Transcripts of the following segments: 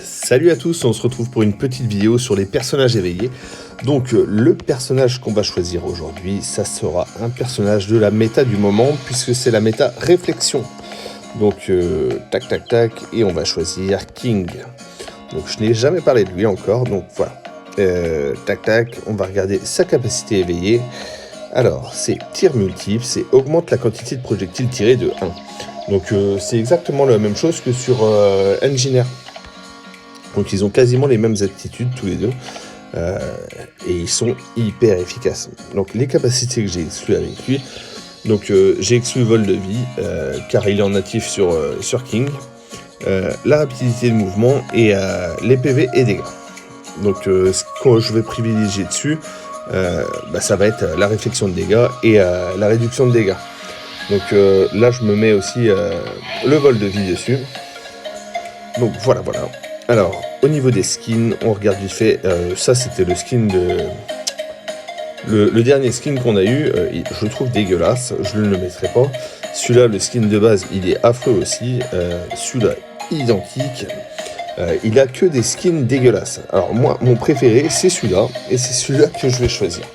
Salut à tous, on se retrouve pour une petite vidéo sur les personnages éveillés. Donc le personnage qu'on va choisir aujourd'hui, ça sera un personnage de la méta du moment, puisque c'est la méta réflexion. Donc tac tac tac, et on va choisir King. Donc je n'ai jamais parlé de lui encore, donc voilà. Tac tac, on va regarder sa capacité éveillée. Alors c'est tir multiple, c'est augmente la quantité de projectiles tirés de 1. Donc c'est exactement la même chose que sur Engineer. Donc ils ont quasiment les mêmes aptitudes tous les deux. Et ils sont hyper efficaces. Donc les capacités que j'ai exclues avec lui. Donc j'ai exclu vol de vie, car il est en natif sur King. La rapidité de mouvement et les PV et dégâts. Donc ce que je vais privilégier dessus, ça va être la réflexion de dégâts et la réduction de dégâts. Donc là je me mets aussi le vol de vie dessus. Donc voilà. Alors au niveau des skins, on regarde vite fait. Ça c'était le skin de... Le dernier skin qu'on a eu, je le trouve dégueulasse, je ne le mettrai pas. Celui-là, le skin de base, il est affreux aussi. Celui-là, identique. Il a que des skins dégueulasses. Alors moi, mon préféré, c'est celui-là. Et c'est celui-là que je vais choisir.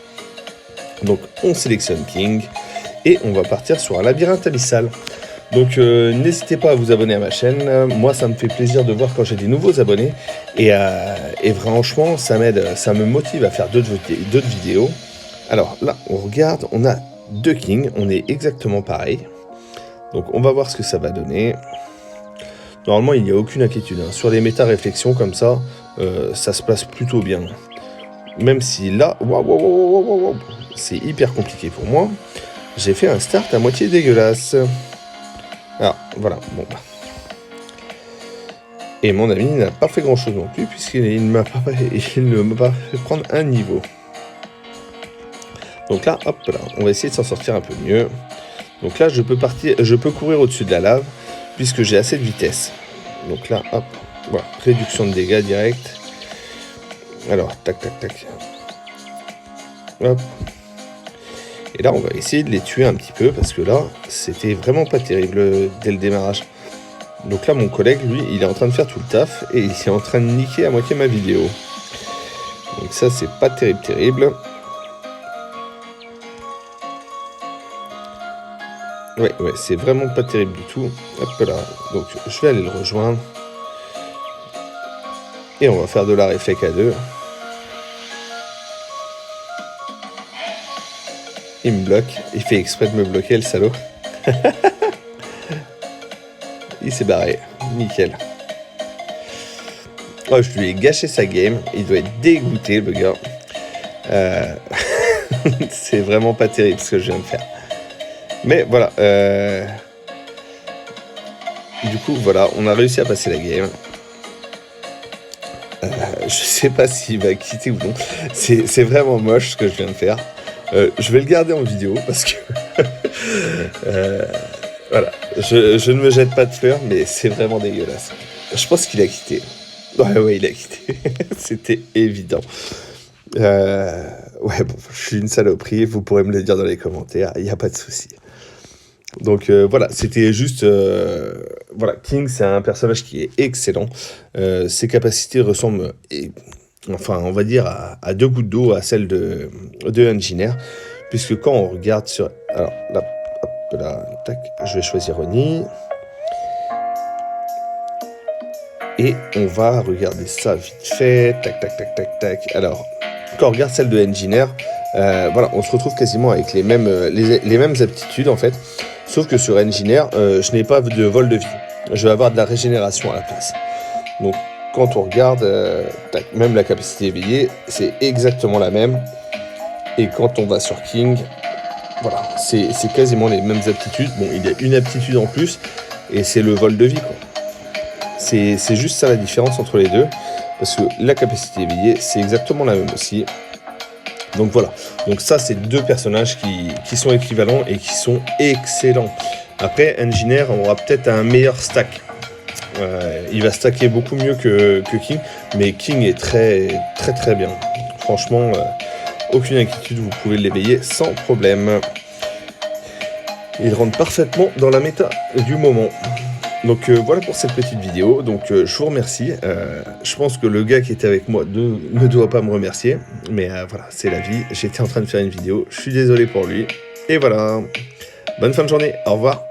Donc on sélectionne King. Et on va partir sur un labyrinthe abyssal. Donc n'hésitez pas à vous abonner à ma chaîne. Moi, ça me fait plaisir de voir quand j'ai des nouveaux abonnés. Et franchement, ça m'aide, ça me motive à faire d'autres vidéos. Alors là, on regarde, on a deux Kings, on est exactement pareil. Donc on va voir ce que ça va donner. Normalement, il n'y a aucune inquiétude. Sur les méta-réflexions comme ça, ça se passe plutôt bien. Même si là, c'est hyper compliqué pour moi. J'ai fait un start à moitié dégueulasse. Alors, voilà, bon. Et mon ami n'a pas fait grand chose non plus, puisqu'il ne m'a pas fait prendre un niveau. Donc là, hop là, on va essayer de s'en sortir un peu mieux. Donc là, je peux courir au-dessus de la lave, puisque j'ai assez de vitesse. Donc là, hop, voilà, réduction de dégâts direct. Alors, tac, tac, tac. Hop. Et là, on va essayer de les tuer un petit peu, parce que là, c'était vraiment pas terrible dès le démarrage. Donc là, mon collègue, lui, il est en train de faire tout le taf, et il est en train de niquer à moitié ma vidéo. Donc ça, c'est pas terrible. Ouais, c'est vraiment pas terrible du tout. Hop là, donc je vais aller le rejoindre. Et on va faire de la réflexe à deux. Il me bloque, il fait exprès de me bloquer, le salaud. Il s'est barré, nickel. Oh, je lui ai gâché sa game, il doit être dégoûté, le gars. C'est vraiment pas terrible ce que je viens de faire. Mais voilà, du coup, voilà, on a réussi à passer la game. Je sais pas s'il va quitter ou non. C'est vraiment moche ce que je viens de faire. Je vais le garder en vidéo parce que... voilà, je ne me jette pas de fleurs, mais c'est vraiment dégueulasse. Je pense qu'il a quitté. Ouais, il a quitté. C'était évident. Ouais, bon, je suis une saloperie, vous pourrez me le dire dans les commentaires, il n'y a pas de souci. Donc voilà, c'était juste... voilà, King, c'est un personnage qui est excellent. Ses capacités ressemblent, enfin, on va dire, à deux gouttes d'eau à celles de Engineer. Puisque quand on regarde sur... Alors là, hop là, tac, je vais choisir Oni. Et on va regarder ça vite fait. Tac, tac, tac, tac, tac. Alors, quand on regarde celle de Engineer, voilà, on se retrouve quasiment avec les mêmes aptitudes en fait. Sauf que sur Engineer, je n'ai pas de vol de vie. Je vais avoir de la régénération à la place. Donc, quand on regarde, tac, même la capacité éveillée, c'est exactement la même. Et quand on va sur King, voilà, c'est quasiment les mêmes aptitudes. Bon, il y a une aptitude en plus, et c'est le vol de vie, quoi. C'est juste ça la différence entre les deux. Parce que la capacité éveillée, c'est exactement la même aussi. Donc voilà, donc ça c'est deux personnages qui sont équivalents et qui sont excellents. Après, Engineer aura peut-être un meilleur stack. Il va stacker beaucoup mieux que King, mais King est très bien. Franchement, aucune inquiétude, vous pouvez l'éveiller sans problème. Il rentre parfaitement dans la méta du moment. Donc voilà pour cette petite vidéo, donc je vous remercie. Je pense que le gars qui était avec moi ne doit pas me remercier, mais voilà, c'est la vie. J'étais en train de faire une vidéo, je suis désolé pour lui. Et voilà, bonne fin de journée, au revoir.